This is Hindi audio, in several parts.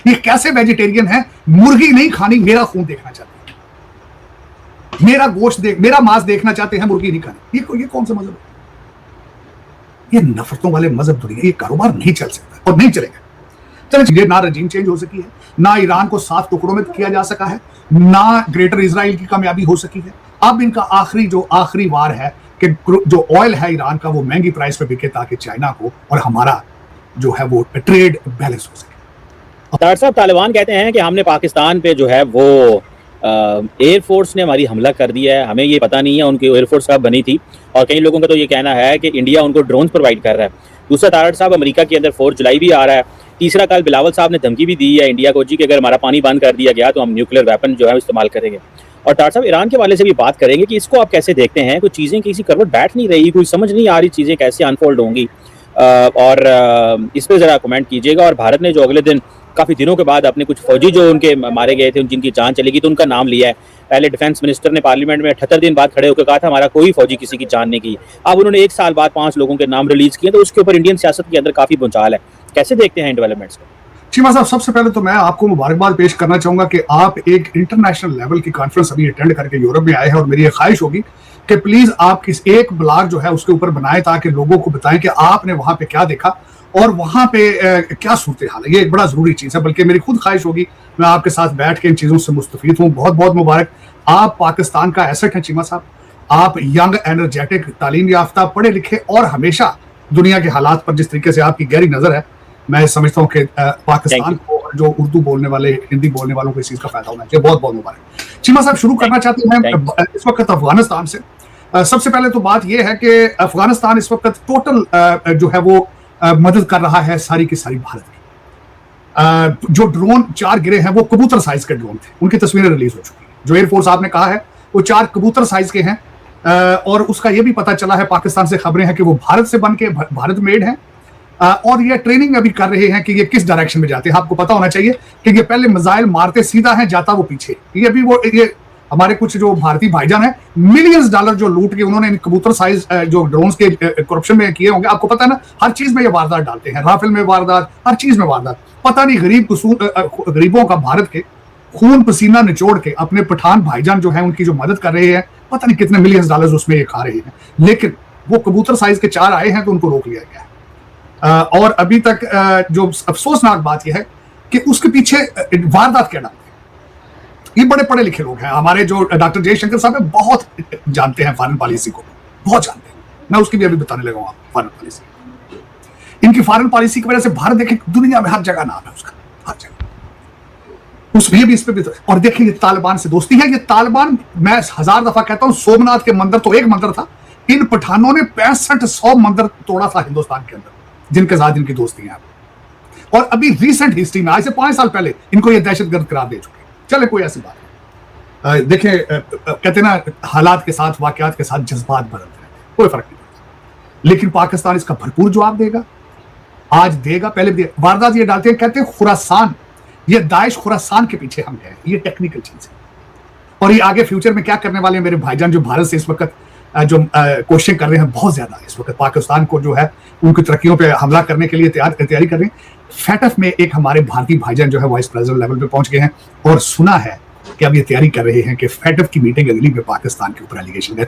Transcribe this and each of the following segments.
ये कैसे वेजिटेरियन है? मुर्गी नहीं खानी, मेरा खून देखना चाहते हैं, मेरा गोश्त मेरा मांस देखना चाहते हैं, मुर्गी नहीं खानी। ये कौन सा मजहब है? ये नफरतों वाले मजहब दुनिया, ये कारोबार नहीं चल सकता और नहीं चलेगा। चलिए, ना रजीम चेंज हो सकी है, ना ईरान को 7 टुकड़ों में किया जा सका है, ना ग्रेटर इजराइल की कामयाबी हो सकी है। अब इनका आखिरी वार है कि जो ऑयल है ईरान का वो महंगी प्राइस पे बिके ताकि चाइना को और हमारा जो है वो ट्रेड बैलेंस हो सके। तार साहब, तालिबान कहते हैं कि हमने पाकिस्तान पे जो है वो एयरफोर्स ने हमारी हमला कर दिया है, हमें ये पता नहीं है उनकी एयरफोर्स कब बनी थी, और कई लोगों का तो ये कहना है कि इंडिया उनको ड्रोन्स प्रोवाइड कर रहा है। दूसरा, तारड़ साहब, अमेरिका के अंदर 4 जुलाई भी आ रहा है। तीसरा, कल बिलावल साहब ने धमकी भी दी है इंडिया को जी कि अगर हमारा पानी बंद कर दिया गया तो हम न्यूक्लियर वेपन जो है इस्तेमाल करेंगे। और तारड़ साहब, ईरान के वाले से भी बात करेंगे कि इसको आप कैसे देखते हैं, कुछ चीज़ें किसी करवट बैठ नहीं रही, कोई समझ नहीं आ रही चीज़ें कैसे अनफोल्ड होंगी, और इस पर ज़रा कमेंट कीजिएगा। और भारत ने जो अगले दिन काफ़ी दिनों के बाद अपने कुछ फौजी जो उनके मारे गए थे, जिनकी जान चलेगी, तो उनका नाम लिया है। पहले डिफेंस मिनिस्टर ने पार्लियामेंट में 78 दिन बाद खड़े होकर कहा था हमारा कोई फौजी किसी की जान नहीं की। अब उन्होंने 1 साल बाद 5 लोगों के नाम रिलीज किए, तो उसके ऊपर इंडियन सियासत के अंदर काफ़ी भूचाल है। कैसे देखते हैं इन डेवलपमेंट्स को? चीमा साहब, सबसे पहले तो मैं आपको मुबारकबाद पेश करना चाहूंगा कि आप एक इंटरनेशनल लेवल की कॉन्फ्रेंस अभी अटेंड करके यूरोप में आए हैं, और मेरी ये ख्वाहिश होगी कि प्लीज आप किस एक ब्लॉग जो है उसके ऊपर बनाएं ताकि लोगों को बताएं कि आपने वहां पे क्या देखा और वहां पे क्या सूरत हाल है। ये एक बड़ा जरूरी चीज है, बल्कि मेरी खुद ख्वाहिश होगी मैं आपके साथ बैठ के इन चीजों से मुस्तफीद हूँ। बहुत बहुत मुबारक, आप पाकिस्तान का एसेट हैं चीमा साहब। आप यंग, एनर्जेटिक, तालीम याफ्ता, पढ़े लिखे, और हमेशा दुनिया के हालात पर जिस तरीके से आपकी गहरी नजर है, मैं समझता हूँ कि पाकिस्तान को जो उर्दू बोलने वाले, हिंदी बोलने वालों को इस चीज का फायदा होना चाहिए। बहुत बहुत मुबारक। चीमा साहब, शुरू करना चाहते हैं इस वक्त अफगानिस्तान से। सबसे पहले तो बात यह है कि अफगानिस्तान इस वक्त टोटल जो है वो मदद कर रहा है सारी की सारी भारत की। जो ड्रोन 4 गिरे हैं वो कबूतर साइज के ड्रोन थे, उनकी तस्वीरें रिलीज हो चुकी हैं। जो एयरफोर्स आपने कहा है वो 4 कबूतर साइज के हैं, और उसका ये भी पता चला है, पाकिस्तान से खबरें हैं कि वो भारत से बन के भारत मेड हैं, और ये ट्रेनिंग अभी कर रहे हैं कि ये किस डायरेक्शन में जाते हैं। आपको पता होना चाहिए कि ये पहले मिसाइल मारते सीधा है, जाता वो पीछे। ये भी ये हमारे कुछ जो भारतीय भाईजान है, मिलियंस डॉलर जो लूट के उन्होंने इन कबूतर साइज जो ड्रोन्स के करप्शन में किए होंगे। आपको पता है ना, हर चीज में ये वारदात डालते हैं, राफेल में वारदात, हर चीज में वारदात। पता नहीं गरीबों का भारत के खून पसीना निचोड़ के अपने पठान भाईजान जो है उनकी जो मदद कर रहे हैं, पता नहीं कितने मिलियंस डॉलर उसमें ये खा रहे हैं। लेकिन वो कबूतर साइज के 4 आए हैं तो उनको रोक लिया गया है। और अभी तक जो अफसोसनाक बात यह है कि उसके पीछे वारदात क्या डालते हैं। ये बड़े पढ़े लिखे लोग हैं, हमारे जो डॉक्टर जयशंकर साहब है, बहुत जानते हैं फॉरेन पॉलिसी को, बहुत जानते हैं। मैं उसकी भी अभी बताने लगा हूं फॉरेन पॉलिसी। इनकी फॉरेन पॉलिसी की वजह से भारत देखें दुनिया में हर जगह नाम है उसका, हर जगह। उसमें भी, इस पे भी। और देखिए, ये तालिबान से दोस्ती है। ये तालिबान, मैं 1000 दफा कहता हूं, सोमनाथ के मंदिर तो एक मंदिर था, इन पठानों ने 6500 मंदिर तोड़ा था हिंदुस्तान के अंदर, जिनके साथ इनकी दोस्ती है। और अभी रिसेंट हिस्ट्री में, आज से 5 साल पहले इनको ये दहशतगर्द करार दे चुके। चले, कोई ऐसी बात नहीं। देखें, कहते ना, हालात के साथ, वाकयात के साथ जज्बात बदलते रहते हैं, कोई फर्क नहीं पड़ता। लेकिन पाकिस्तान इसका भरपूर जवाब देगा, आज देगा, पहले भी वारदात ये डालते हैं, कहते हैं खुरासान, ये दाइश खुरासान के पीछे हम हैं। ये टेक्निकल चीज है, और ये आगे फ्यूचर में क्या करने वाले हैं मेरे भाईजान, जो भारत से इस वक्त जो कोशिश कर रहे हैं बहुत ज्यादा इस वक्त पाकिस्तान को जो है उनकी तरक्कियों पे हमला करने के लिए तैयारी कर रहे हैं। फैटफ में एक हमारे भारतीय भाईजान जो है वाइस प्रेसिडेंट लेवल पे पहुंच गए हैं, और सुना है कि अब ये तैयारी कर रहे हैं कि फैटफ की मीटिंग अगली में पाकिस्तान के ऊपर एलिगेशन है।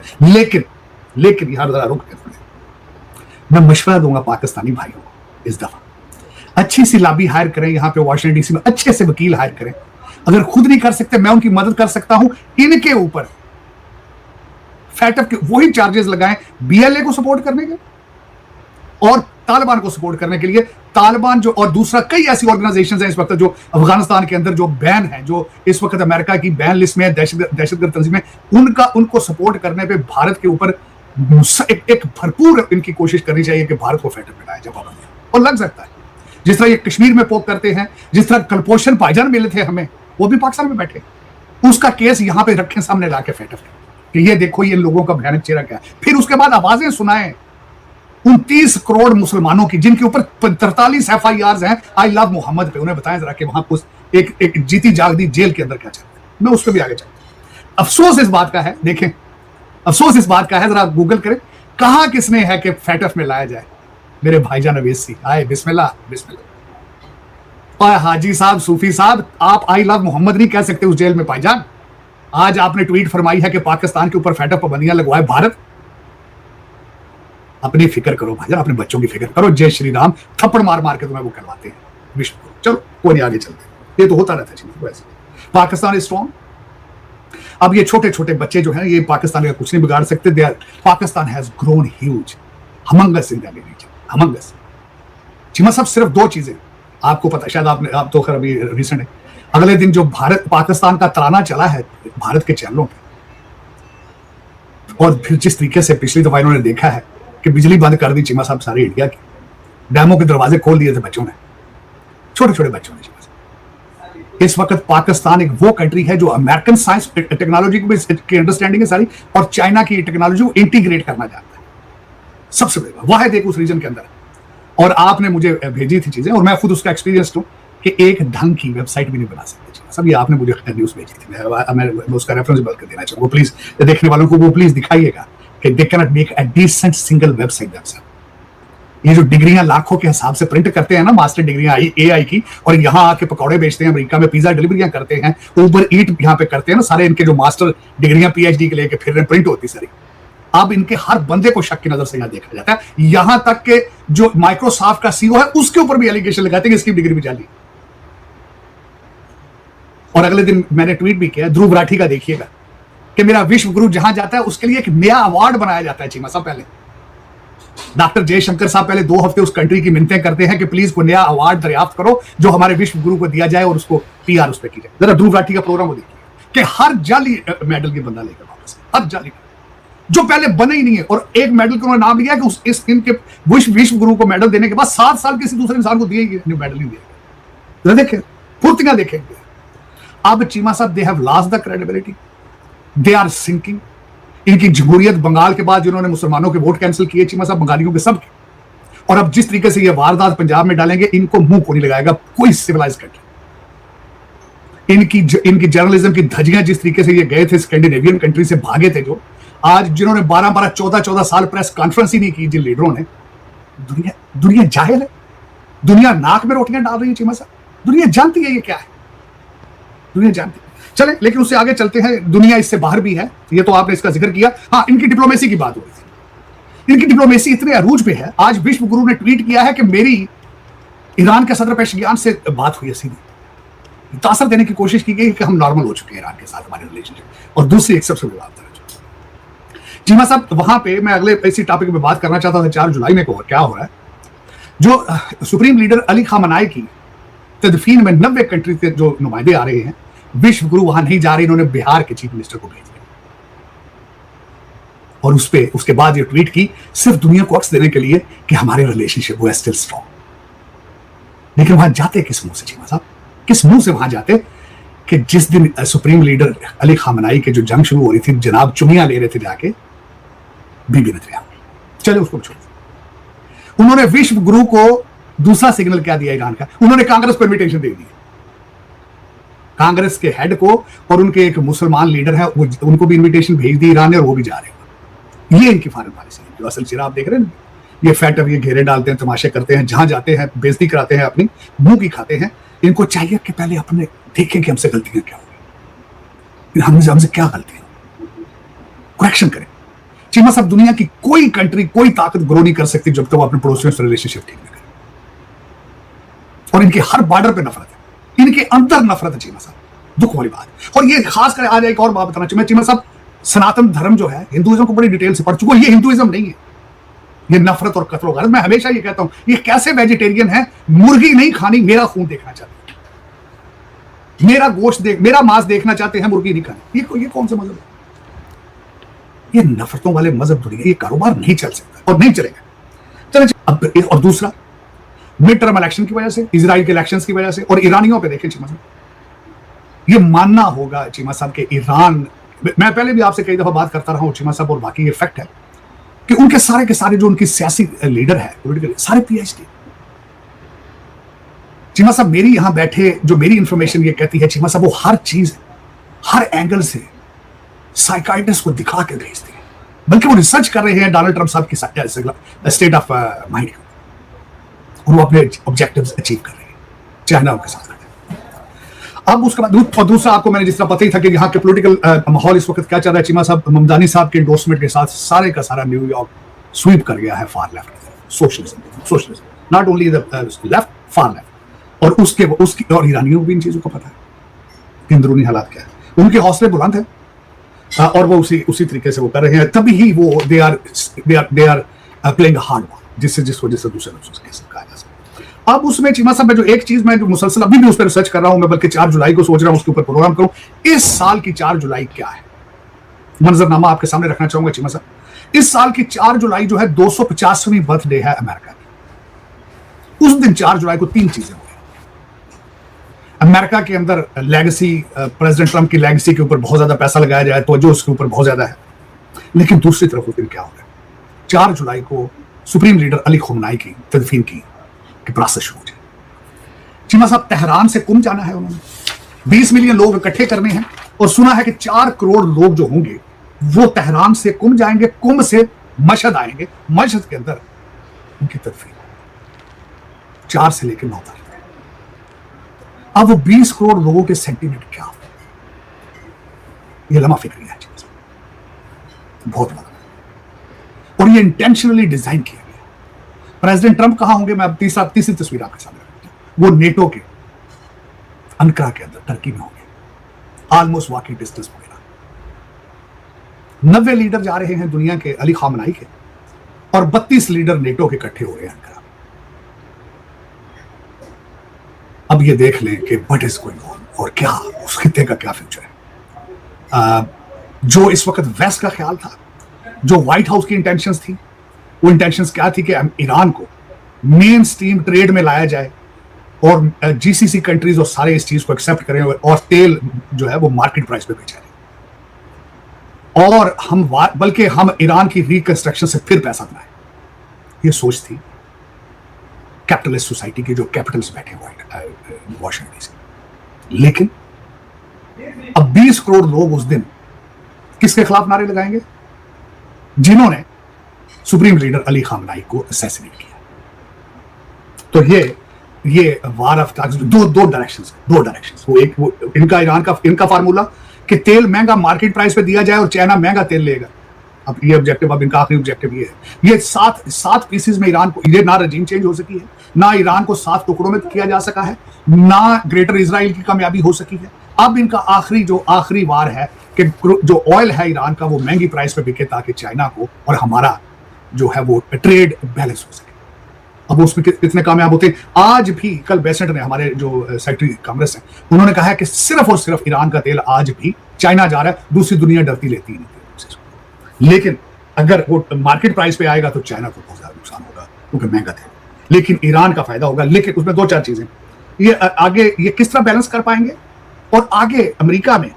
लेकिन यार जरा रुक के, मैं मशवरा दूंगा पाकिस्तानी भाइयों को, इस दफा अच्छी सी लॉबी हायर करें, यहाँ पे वाशिंगटन डीसी में अच्छे से वकील हायर करें। अगर खुद नहीं कर सकते, मैं उनकी मदद कर सकता हूं। इनके ऊपर फैटफ के वही चार्जेस लगाएं बीएलए को सपोर्ट करने के और तालिबान को सपोर्ट करने के लिए। तालिबान जो, और दूसरा कई ऐसी ऑर्गेनाइजेशंस हैं इस वक्त जो अफगानिस्तान के अंदर जो बैन है, जो इस वक्त अमेरिका की बैन लिस्ट में है, दहशतगर्द तंजीमें, उनको सपोर्ट करने पे भारत के ऊपर एक भरपूर इनकी कोशिश करनी चाहिए कि भारत को फैटफ में लाया जाए पाबंदी। और लग सकता है, जिस तरह ये कश्मीर में पोक करते हैं, जिस तरह कलपोषण भाईजान मिले थे हमें, वो भी पाकिस्तान में बैठे, उसका केस यहां पे रखें सामने लाके फैटफ कि ये देखो ये लोगों का भयानक चेहरा क्या है। फिर उसके बाद आवाजें सुनाएं 29 करोड़ मुसलमानों की, जिनके ऊपर 43 FIRs हैं आई लव मोहम्मद पे। उन्हें बताएं जरा कि वहां कुछ एक जीती जागती जेल के अंदर क्या चलता है। मैं उस पर भी आगे चलता। अफसोस इस बात का है, देखें, अफसोस इस बात का है, जरा गूगल करें, कहां किसने है कि फैटफ में लाया जाए। मेरे भाईजान अवेसी आए, बिस्मिल्लाह बिस्मिल्लाह। और हाजी साहब, सूफी साहब, आप आई लव मोहम्मद नहीं कह सकते उस जेल में भाईजान। आज आपने ट्वीट फरमाई है कि पाकिस्तान के ऊपर फैटअप पाबंदियां लगवाए भारत। अपनी फिक्र करो भाईजान, अपने बच्चों की फिक्र करो। जय श्री राम थप्पड़ मार मार के तुम्हें वो करवाते हैं विश्व को। चलो कोई नहीं, आगे चलते। ये तो होता रहता है वैसे। Pakistan is strong. अब ये छोटे छोटे बच्चे जो हैं ये पाकिस्तान का कुछ नहीं बिगाड़ सकते। Pakistan has grown huge, humongous in that region, humongous. Cheema साहब, सिर्फ दो चीजें आपको पता, शायद आप तो खैर अभी रिसेंट है, अगले दिन जो भारत पाकिस्तान का तराना चला है भारत के चैनलों पे, और फिर जिस तरीके से पिछली दफा इन्होंने देखा है कि बिजली बंद कर दी चीमा साहब सारी इंडिया की, डैमों के दरवाजे खोल दिए थे बच्चों ने, छोटे छोटे बच्चों ने। इस वक्त पाकिस्तान एक वो कंट्री है जो अमेरिकन साइंस टेक्नोलॉजी की अंडरस्टैंडिंग है सारी, और चाइना की टेक्नोलॉजी को इंटीग्रेट करना चाहता है। सबसे बड़ा वाहिद एक उस रीजन के अंदर। और आपने मुझे भेजी थी चीजें, और मैं खुद उसका एक्सपीरियंस हूं कि एक ढंग की वेबसाइट भी नहीं बना सकते सब। ये आपने मुझे न्यूज भेजी थी, मैं उसका रेफरेंस बल्कि देना चाहूंगा। प्लीज देखने वालों को वो प्लीज दिखाइएगा कि they can not make a decent single website themselves. ये जो डिग्रियां लाखों के हिसाब से प्रिंट करते हैं ना, मास्टर डिग्रियां एआई की, और यहाँ आके पकौड़े बेचते हैं, अमेरिका में पिज्जा डिलीवरियां करते हैं, ऊबर ईट यहाँ पे करते हैं ना, सारे इनके जो मास्टर डिग्रियां पीएचडी के लेके फिर प्रिंट होती सारी। अब इनके हर बंदे को शक की नजर से यहां देखा जाता है, यहां तक के जो माइक्रोसॉफ्ट का सीईओ है उसके ऊपर भी एलिगेशन लगाते हैं कि इसकी डिग्री भी जाली। और अगले दिन मैंने ट्वीट भी किया, ध्रुव राठी का देखिएगा कि मेरा विश्व गुरु जहां जाता है उसके लिए एक नया अवार्ड बनाया जाता है। चीमा साहब, पहले डॉक्टर जयशंकर साहब पहले 2 हफ्ते उस कंट्री की मिन्नतें करते हैं कि प्लीज कोई नया अवार्ड दरियाफ्त करो जो हमारे विश्व गुरु को दिया जाए और उसको पीआर उस पर की जाए। जरा ध्रुव राठी का प्रोग्राम वो देखिए कि हर जाली मेडल की बंदा लेकर वापस, हर जाली जो पहले बने ही नहीं है। और एक मेडल का नाम लिया कि इस इनके विश्व गुरु को मेडल देने के बाद 7 साल किसी दूसरे इंसान को दिए मेडल नहीं दिया। देखें फुर्तियां देखेंगे। अब चीमा साहब, they have lost the credibility, they are sinking. इनकी जमहूरियत बंगाल के बाद जिन्होंने मुसलमानों के वोट कैंसिल किए चीमा साहब, बंगालियों के सबके, और अब जिस तरीके से ये वारदात पंजाब में डालेंगे, इनको मुंह को नहीं लगाएगा कोई सिविलाइज कंट्री। इनकी जर्नलिज्म की धज्जियां जिस तरीके से ये गए थे स्कैंडिनेवियन कंट्री से भागे थे, जो आज जिन्होंने 12-12, 14-14 साल प्रेस कॉन्फ्रेंस ही नहीं की जिन लीडरों ने, दुनिया जाहिल है, दुनिया नाक में रोटियां डाल रही है चीमा साहब, दुनिया जानती है ये क्या है, दुनिया जानती है। चले, लेकिन उससे आगे चलते हैं। दुनिया इससे बाहर भी है, ये तो आपने इसका जिक्र किया। हाँ, इनकी डिप्लोमेसी की बात हो रही थी। इनकी डिप्लोमेसी इतने अरूज पे है, आज विश्व गुरु ने ट्वीट किया है कि मेरी ईरान के सदर पेशगियान से बात हुई है, सीधी तासर देने की कोशिश की गई कि हम नॉर्मल हो चुके हैं ईरान के साथ हमारे रिलेशनशिप। और दूसरी एक सबसे बड़ी बात चीमा साहब, वहां पे मैं अगले इसी टॉपिक पे बात करना चाहता था। 4 जुलाई में क्या हो रहा है, जो सुप्रीम लीडर अली खामनाई की तदफीन में 90 कंट्री के जो नुमाइंदे आ रहे हैं, विश्व गुरु वहां नहीं जा रहे, इन्होंने बिहार के चीफ मिनिस्टर को भेज दिया। और उसके बाद ये ट्वीट की सिर्फ दुनिया को अक्स देने के लिए कि हमारे रिलेशनशिप वो स्टिल स्ट्रॉन्ग। लेकिन वहां जाते किस मुंह से चीमा साहब, किस मुंह से वहां जाते कि जिस दिन सुप्रीम लीडर अली खामनाई के जो जंग शुरू हो रही थी, जनाब चुमियां ले रहे थे जाके बीबी नेतन्याहू, चले उसको छोड़। उन्होंने विश्व गुरु को दूसरा सिग्नल क्या दिया ईरान का, उन्होंने कांग्रेस को इन्विटेशन दे दी, कांग्रेस के हेड को, और उनके एक मुसलमान लीडर है उनको भी इन्विटेशन भेज दी ईरान ने, और वो भी जा रहे हैं। ये इनकी फॉरेन पॉलिसी है, जो असल चिरा आप देख रहे हैं। ये फैटअप, ये घेरे डालते हैं, तमाशे करते हैं, जहां जाते हैं बेइज्जती कराते हैं, अपनी मुंह की खाते हैं। इनको चाहिए कि पहले अपने देखें कि हमसे गलतियां क्या हो, हमसे क्या गलतियां, करेक्शन करें। चीमा साहब, दुनिया की कोई कंट्री, कोई ताकत ग्रो नहीं कर सकती जब तक वो अपने पड़ोसियों से रिलेशनशिप ठीक नहीं करे। और इनके हर बॉर्डर पे नफरत है, इनके अंदर नफरत है चीमा साहब, दुख वाली बात। और ये खास कर आज एक और बात बताना चाहिए चीमा साहब, सनातन धर्म जो है हिंदुइज्म को बड़ी डिटेल से पढ़ चुका, ये हिंदुइज्म नहीं है, ये नफरत और कत्ल वगैरह। मैं हमेशा ये कहता हूं, ये कैसे वेजिटेरियन है, मुर्गी नहीं खानी, मेरा खून देखना चाहते हैं, मेरा गोश्त मेरा मांस देखना चाहते हैं, मुर्गी नहीं खानी। ये कौन सा मजहब है? ये नफरतों वाले मजहब दुनिया, ये कारोबार नहीं चल सकता और नहीं चलेगा। चले अब, और दूसरा मिड टर्म इलेक्शन की वजह से, इजराइल के इलेक्शंस की वजह से, और ईरानियों पे देखें चीमा साहब, ये मानना होगा चीमा साहब के ईरान, मैं पहले भी आपसे कई दफा बात करता रहा हूं चीमा साहब, और बाकी ये फैक्ट है कि उनके सारे के सारे जो उनकी सियासी लीडर है, पॉलिटिकल, सारे पीएचडी। चीमा साहब, मेरी यहां बैठे जो मेरी इंफॉर्मेशन ये कहती है चीमा साहब, वो हर चीज हर एंगल से साइकाइट्रिस्ट को दिखा के भेजते हैं, बल्कि वो रिसर्च कर रहे हैं डोनाल्ड ट्रंप साहब की स्टेट ऑफ माइंड, और वो अपने ऑब्जेक्टिव्स अचीव कर रहे हैं। चाइना उनके साथ खड़ा है। अब उसके बाद और दूसरा, आपको मैंने जिस तरह पता ही था कि यहाँ के पॉलिटिकल माहौल इस वक्त क्या चल रहा है, चीमा साहब ममदानी साहब के एंडोर्समेंट के साथ सारे का सारा न्यूयॉर्क स्वीप कर गया है फार लेफ्ट की तरफ, socialism, not only the left, far left. और उसकी और ईरानियों को भी इन चीजों को पता है कि अंदरूनी हालात क्या है, उनके हौसले बुलंद है और वो उसी तरीके से वो कर रहे हैं, तभी ही वो they are playing hard ball, जिससे दूसरे कहा जा सकता। अब उसमें चीमा साहब, जो एक चीज मैं जो मुसलसल अभी भी उस पर रिसर्च कर रहा हूं, मैं बल्कि 4 जुलाई को सोच रहा हूं उसके ऊपर प्रोग्राम करूं। इस साल की 4 जुलाई क्या है, मंजरनामा आपके सामने रखना चाहूंगा चीमा साहब। इस साल की 4 जुलाई जो है 250वीं बर्थडे है अमेरिका की। उस दिन 4 जुलाई को 3 चीजें हुई। अमेरिका के अंदर लेगेसी, प्रेसिडेंट ट्रंप की लेगेसी के ऊपर बहुत ज्यादा पैसा लगाया जाए, तो जो उसके ऊपर बहुत ज्यादा है। लेकिन दूसरी तरफ उस दिन क्या हो रहा है, 4 जुलाई को सुप्रीम लीडर अली खमेनी की तदफीन की प्रोसेस शुरू हो जाए। चीमा साहब, तेहरान से कुम जाना है उन्होंने, 20 मिलियन लोग इकट्ठे करने हैं, और सुना है कि 4 करोड़ लोग जो होंगे वो तेहरान से कुम जाएंगे, कुम से मशहद आएंगे, मशहद के अंदर उनकी तदफीन 4 से लेकर 9 तारीख। अब वो 20 करोड़ लोगों के सेंटीमेंट क्या हो, ये लम्हा फिक्री है बहुत बड़ा, और ये इंटेंशनली डिजाइन किया गया। प्रेसिडेंट ट्रंप कहां होंगे, मैं अब तीसरी तस्वीर आपके सामने रखता हूं। वो नेटो के अनकरा के अंदर टर्की में होंगे, ऑलमोस्ट वॉकिंग डिस्टेंस वगैरह। 90 लीडर जा रहे हैं दुनिया के अली खमेनी के, और 32 लीडर नेटो के इकट्ठे हो रहे हैं अनकरा। अब ये देख लें कि व्हाट इज गोइंग ऑन, और क्या उस खित्ते का क्या फ्यूचर है। जो इस वक्त वेस्ट का ख्याल था, जो व्हाइट हाउस की इंटेंशंस थी, वो इंटेंशंस क्या थी कि ईरान को मेन स्ट्रीम ट्रेड में लाया जाए, और जीसीसी कंट्रीज और सारे इस चीज को एक्सेप्ट करें, और तेल जो है वो मार्केट प्राइस पे बेचा जाए, और बल्कि हम ईरान की रिकंस्ट्रक्शन से फिर पैसा बनाए। ये सोच थी कैपिटलिस्ट सोसाइटी के जो कैपिटल्स बैठे हुए वॉशिंगटन डीसी। लेकिन अब 20 करोड़ लोग उस दिन किसके खिलाफ नारे लगाएंगे, जिन्होंने सुप्रीम लीडर अली खमेनी को असैसिनेट किया। तो ये वार ऑफ टैक्स, दो डायरेक्शंस। वो इनका ईरान का इनका फार्मूला कि तेल महंगा मार्केट प्राइस पे दिया जाए और चाइना महंगा तेल लेगा। अब ये ऑब्जेक्टिव, अब इनका आखिरी ऑब्जेक्टिव ये है। ये 7 पीसेस में ईरान को, ये ना रजीम चेंज हो सकी है, ना ईरान को 7 टुकड़ों में किया जा सका है, ना ग्रेटर इजराइल की कामयाबी हो सकी है। अब इनका आखिरी वार है कि जो ऑयल है ईरान का वो महंगी प्राइस पे बिके, ताकि चाइना को और हमारा जो है वो ट्रेड बैलेंस हो सके। अब उसमें कितने कामयाब होते हैं। आज भी कल बेसेंट ने, हमारे जो सेक्रेटरी कांग्रेस है, उन्होंने कहा है कि सिर्फ और सिर्फ ईरान का तेल आज भी चाइना जा रहा है, दूसरी दुनिया डरती लेती नहीं। लेकिन अगर वो मार्केट प्राइस पे आएगा तो चाइना को बहुत ज्यादा नुकसान होगा, क्योंकि महंगा तेल। लेकिन ईरान का फायदा होगा। लेकिन उसमें 2-4 चीजें, ये आगे ये किस तरह बैलेंस कर पाएंगे, और आगे अमेरिका में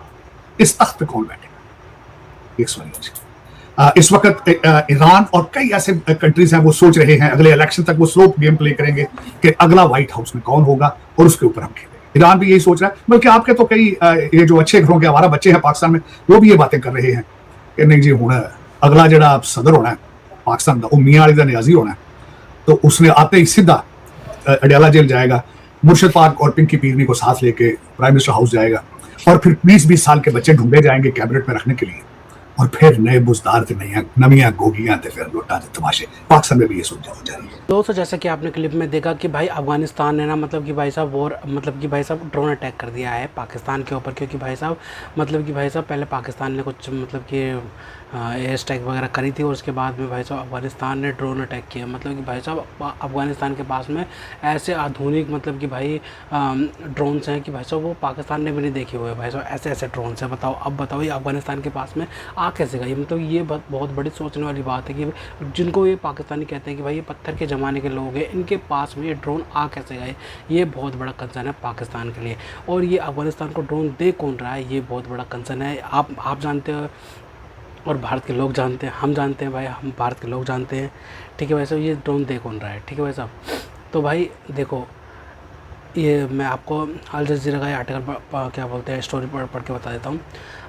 इस तख्त पे कौन बैठेगा, एक सवाल। इस वक्त ईरान और कई ऐसे कंट्रीज हैं, वो सोच रहे हैं अगले इलेक्शन तक वो स्लो गेम प्ले करेंगे कि अगला व्हाइट हाउस में कौन होगा, और उसके ऊपर हम खेलेंगे। ईरान भी यही सोच रहा है, बल्कि आपके तो कई ये जो अच्छे घरों के हमारा बच्चे हैं पाकिस्तान में, वो भी ये बातें कर रहे हैं कि नहीं जी, होना अगला जड़ा सदर होना है पाकिस्तान का, वो मियां अली दा नियाजी होना है। तो उसने आते ही सीधा अडयाला जेल जाएगा, मुर्शद पाक और पिंकी पीरनी को साथ लेके प्राइम मिनिस्टर हाउस जाएगा, और फिर 20-20 साल के बच्चे ढूंढे जाएंगे कैबिनेट में रखने के लिए, और फिर नए बुजदार नमियां गोगियां फिर लौटा तमाशे। पाकिस्तान में भी ये सोचा हो जा रही है। दोस्तों, जैसा कि आपने क्लिप में देखा कि भाई अफगानिस्तान ने ना मतलब कि भाई साहब वॉर, मतलब कि भाई साहब ड्रोन अटैक कर दिया है पाकिस्तान के ऊपर, क्योंकि भाई साहब मतलब कि भाई साहब पहले पाकिस्तान ने कुछ मतलब कि एयर स्ट्राइक वगैरह करी थी, और उसके बाद में भाई साहब अफगानिस्तान ने ड्रोन अटैक किया। मतलब कि भाई साहब अफगानिस्तान के पास में ऐसे आधुनिक मतलब कि भाई ड्रोन्स हैं कि भाई साहब वो पाकिस्तान ने भी नहीं देखे हुए भाई साहब, ऐसे ड्रोन्स हैं। अब बताओ ये अफगानिस्तान के पास में आ कैसे गई। मतलब ये बहुत बड़ी सोचने वाली बात है कि जिनको ये पाकिस्तानी कहते हैं कि भाई ये पत्थर के ज़माने के लोग हैं, इनके पास में ये ड्रोन आ कैसे गए। ये बहुत बड़ा कंसर्न है पाकिस्तान के लिए, और ये अफगानिस्तान को ड्रोन दे कौन रहा है, ये बहुत बड़ा कंसर्न है। आप जानते हो, और भारत के लोग जानते हैं, हम जानते हैं भाई, हम भारत के लोग जानते हैं, ठीक है भाई साहब, ये ड्रोन दे कौन रहा है, ठीक है भाई साहब। तो भाई देखो, ये मैं आपको अल जज़ीरा का ये आर्टिकल क्या बोलते हैं स्टोरी पढ़ के बता देता हूँ।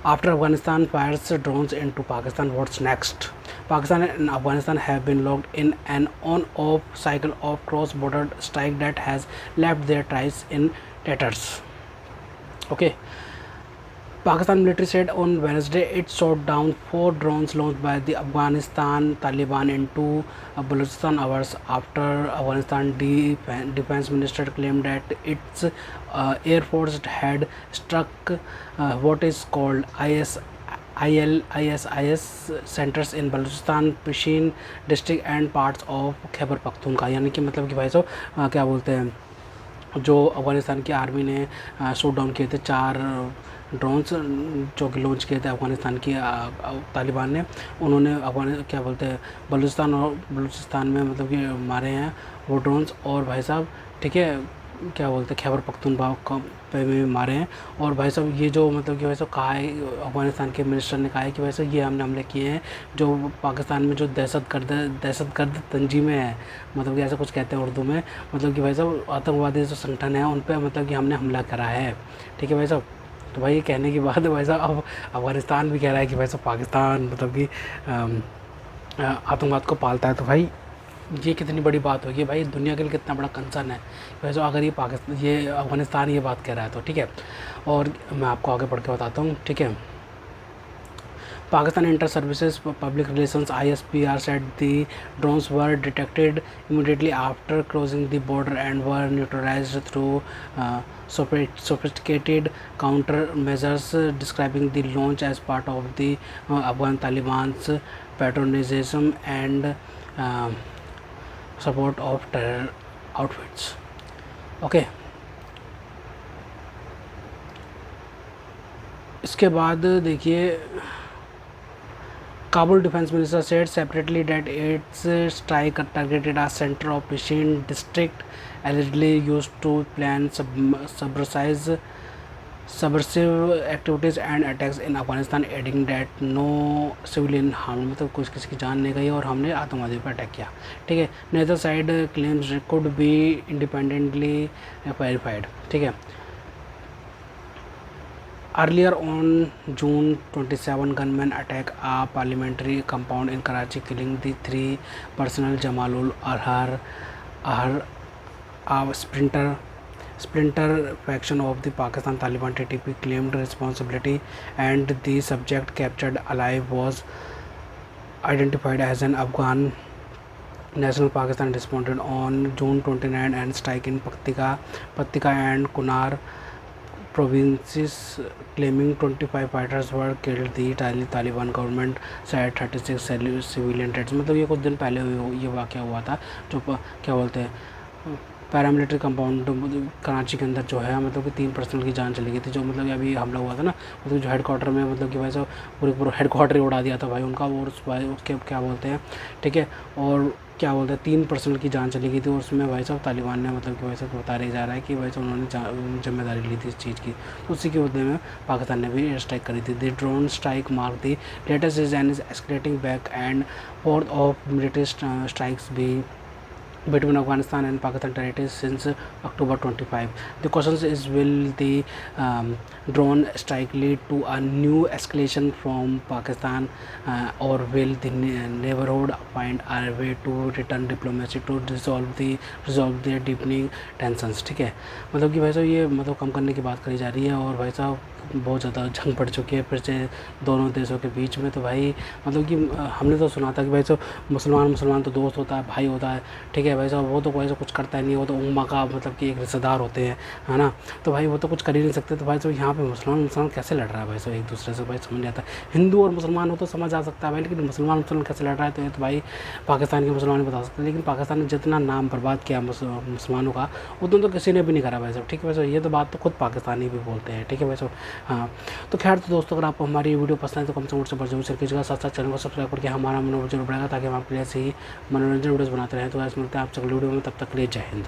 After Afghanistan fires drones into Pakistan, what's next? Pakistan and Afghanistan have been locked in an on-off cycle of cross-border strike that has left their tribes in tatters. Okay. Pakistan military said on Wednesday it shot down 4 drones launched by the Afghanistan Taliban into Balochistan hours after Afghanistan defense minister claimed that its air force had struck what is called ISIS centers in Balochistan, Pishin district and parts of Khyber Pakhtunkhwa। यानी कि मतलब कि भाई साहब क्या बोलते हैं, जो अफ़गानिस्तान की आर्मी ने शूट डाउन किए थे 4 ड्रोन्स जो कि लॉन्च किए थे अफ़गानिस्तान की तालिबान ने, उन्होंने क्या बोलते हैं बलूचिस्तान में मतलब कि मारे हैं वो ड्रोन्स। और भाई साहब ठीक है क्या बोलते हैं खैबर पख्तूनख्वा पे भी मारे हैं। और भाई साहब ये जो मतलब कि भाई साहब कहा है अफ़गानिस्तान के मिनिस्टर ने कहा है कि भाई साहब ये हमने हमले किए हैं जो पाकिस्तान में जो दहशतगर्द तंजीमें हैं, मतलब कि ऐसा कुछ कहते हैं उर्दू में, मतलब कि भाई साहब आतंकवादी जो संगठन है उन पर मतलब कि हमने हमला करा है। ठीक है भाई साहब, तो भाई ये कहने की बात है भाई साहब, अब अफ़गानिस्तान भी कह रहा है कि भाई साहब पाकिस्तान मतलब कि आतंकवाद को पालता है। तो भाई ये कितनी बड़ी बात होगी भाई, दुनिया के लिए कितना बड़ा कंसर्न है वैसे अगर ये अफ़गानिस्तान ये बात कह रहा है तो। ठीक है, और मैं आपको आगे पढ़ के बताता हूँ। ठीक है, Pakistan Inter Services Public Relations ISPR said the drones were detected immediately after crossing the border and were neutralized through sophisticated countermeasures, describing the launch as part of the Afghan Taliban's patronization and support of terror outfits. Okay. इसके बाद देखिए Kabul Defense Minister said separately that its strike targeted a center of Pishin district allegedly used to plan subversive activities and attacks in Afghanistan, adding that no civilian harm, मतलब कुछ किसी की जान नहीं गई और हमने आतंकवादियों पर अटैक किया। ठीक है, neither side claims could be independently verified। ठीक है, earlier on June 27, gunmen attacked a parliamentary compound in Karachi, killing the 3 personnel. Jamalul Ahar, a splinter faction of the Pakistan Taliban TTP, claimed responsibility, and the subject captured alive was identified as an Afghan national. Pakistan responded on June 29 and strike in Paktika and Kunar provinces, claiming 25 fighters were killed. The Taliban government said 36 civilian deaths। मतलब ये कुछ दिन पहले ये वाक़या हुआ था जो क्या बोलते हैं पैरामिलिट्री कंपाउंड कराची के अंदर जो है मतलब कि 3 पर्सनल की जान चली गई थी। जो मतलब अभी हमला हुआ था ना, मतलब जो हेडक्वार्टर में मतलब कि भाई साहब पूरे हेडक्वार्टर ही उड़ा दिया था भाई उनका, और उसके क्या बोलते हैं ठीक है, और क्या बोलते हैं 3 पर्सनल की जान चली गई थी। और उसमें भाई साहब तालिबान ने मतलब कि भाई साहब बता जा रहा है कि भाई साहब उन्होंने जिम्मेदारी ली थी इस चीज़ की, तो उसी के बदले में पाकिस्तान ने भी एयर स्ट्राइक करी थी। The drone strike mark the latest and is escalating back and fourth of military strikes भी between Afghanistan and Pakistan territories since October 25. The question is, will the drone strike lead to a new escalation from Pakistan, or will the neighborhood find a way to return diplomacy to resolve the deepening tensions? ठीक है, मतलब कि भाई साहब ये मतलब कम करने की बात करी जा रही है और भाई साहब बहुत ज़्यादा जंग पड़ चुकी है फिर से दोनों देशों के बीच में। तो भाई मतलब कि हमने तो सुना था कि भाई साहब मुसलमान तो दोस्त होता है, भाई होता है, ठीक है भाई साहब, वो तो कोई कुछ करता ही नहीं, वो तो उम्मा का मतलब कि एक रिश्तेदार होते हैं, है ना, तो भाई वो तो कुछ कर ही नहीं सकते। तो भाई साहब यहाँ पे मुसलमान कैसे लड़ रहा है भाई साहब एक दूसरे से, भाई समझ नहीं आता। हिंदू और मुसलमान हो तो समझ आ सकता है भाई, लेकिन मुसलमान कैसे लड़ रहा है तो ये तो भाई पाकिस्तान के मुसलमान बता सकते हैं। लेकिन पाकिस्तान ने जितना नाम बर्बाद किया मुसलमानों का उतना तो किसी ने भी नहीं करा भाई साहब, ठीक है भाई साहब, ये तो बात तो खुद पाकिस्तानी भी बोलते हैं, ठीक है भाई साहब। हाँ, तो खैर तो दोस्तों अगर आपको हमारी वीडियो पसंद है तो कम से कम जरूर शेयर कीजिएगा, साथ साथ चैनल को सब्सक्राइब करके हमारा मनोरंजन बढ़ेगा ताकि हम आपके लिए ऐसे ही मनोरंजन वीडियोस बनाते रहें। तो ऐसे मिलते हैं आपसे अगली वीडियो में, तब तक के लिए जय हिंद।